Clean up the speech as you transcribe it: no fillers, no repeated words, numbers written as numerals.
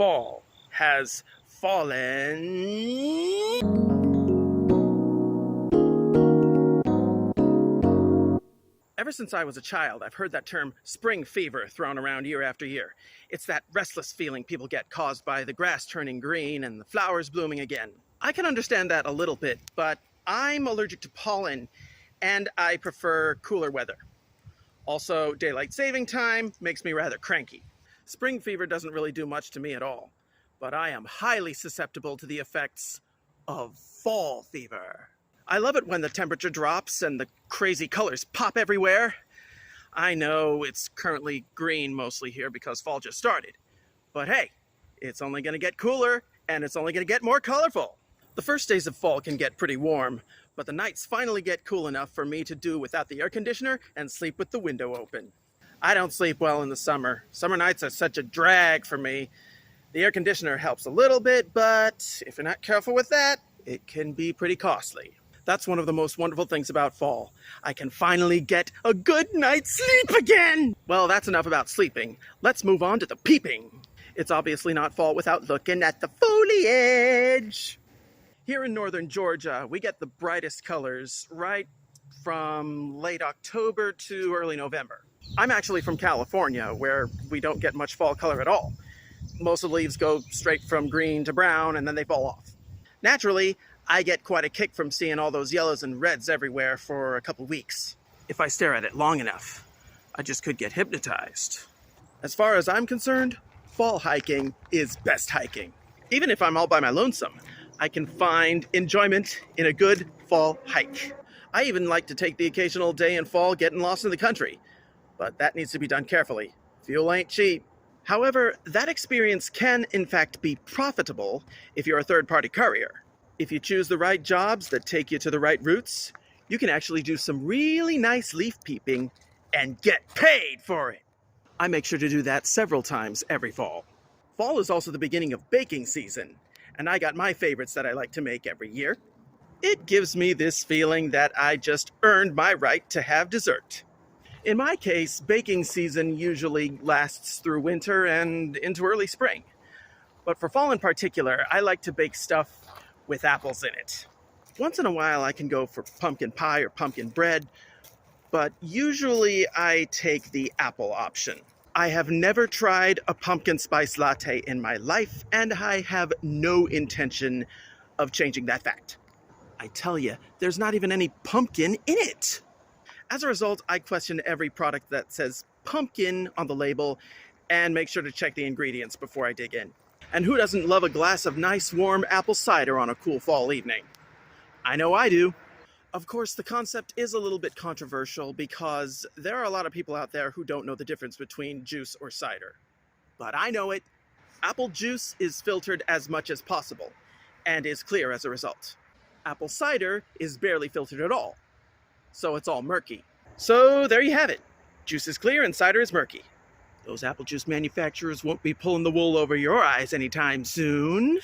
fall has fallen. Ever since I was a child, I've heard that term spring fever thrown around year after year. It's that restless feeling people get caused by the grass turning green and the flowers blooming again. I can understand that a little bit, but I'm allergic to pollen and I prefer cooler weather. Also, daylight saving time makes me rather cranky. Spring fever doesn't really do much to me at all, but I am highly susceptible to the effects of fall fever. I love it when the temperature drops and the crazy colors pop everywhere. I know it's currently green mostly here because fall just started, but hey, it's only going to get cooler and it's only going to get more colorful. The first days of fall can get pretty warm, but the nights finally get cool enough for me to do without the air conditioner and sleep with the window open. I don't sleep well in the summer. Summer nights are such a drag for me. The air conditioner helps a little bit, but if you're not careful with that, it can be pretty costly. That's one of the most wonderful things about fall. I can finally get a good night's sleep again! Well, that's enough about sleeping. Let's move on to the peeping. It's obviously not fall without looking at the foliage. Here in northern Georgia, we get the brightest colors right from late October to early November. I'm actually from California, where we don't get much fall color at all. Most of the leaves go straight from green to brown and then they fall off. Naturally, I get quite a kick from seeing all those yellows and reds everywhere for a couple weeks. If I stare at it long enough, I just could get hypnotized. As far as I'm concerned, fall hiking is best hiking. Even if I'm all by my lonesome, I can find enjoyment in a good fall hike. I even like to take the occasional day in fall getting lost in the country, but that needs to be done carefully. Fuel ain't cheap. However, that experience can in fact be profitable if you're a third-party courier. If you choose the right jobs that take you to the right routes, you can actually do some really nice leaf peeping and get paid for it. I make sure to do that several times every fall. Fall is also the beginning of baking season, and I got my favorites that I like to make every year. It gives me this feeling that I just earned my right to have dessert. In my case, baking season usually lasts through winter and into early spring. But for fall in particular, I like to bake stuff with apples in it. Once in a while I can go for pumpkin pie or pumpkin bread, but usually I take the apple option. I have never tried a pumpkin spice latte in my life, and I have no intention of changing that fact. I tell you, there's not even any pumpkin in it. As a result, I question every product that says pumpkin on the label and make sure to check the ingredients before I dig in. And who doesn't love a glass of nice warm apple cider on a cool fall evening? I know I do. Of course, the concept is a little bit controversial because there are a lot of people out there who don't know the difference between juice or cider. But I know it. Apple juice is filtered as much as possible and is clear as a result. Apple cider is barely filtered at all, so it's all murky. So there you have it. Juice is clear and cider is murky. Those apple juice manufacturers won't be pulling the wool over your eyes anytime soon.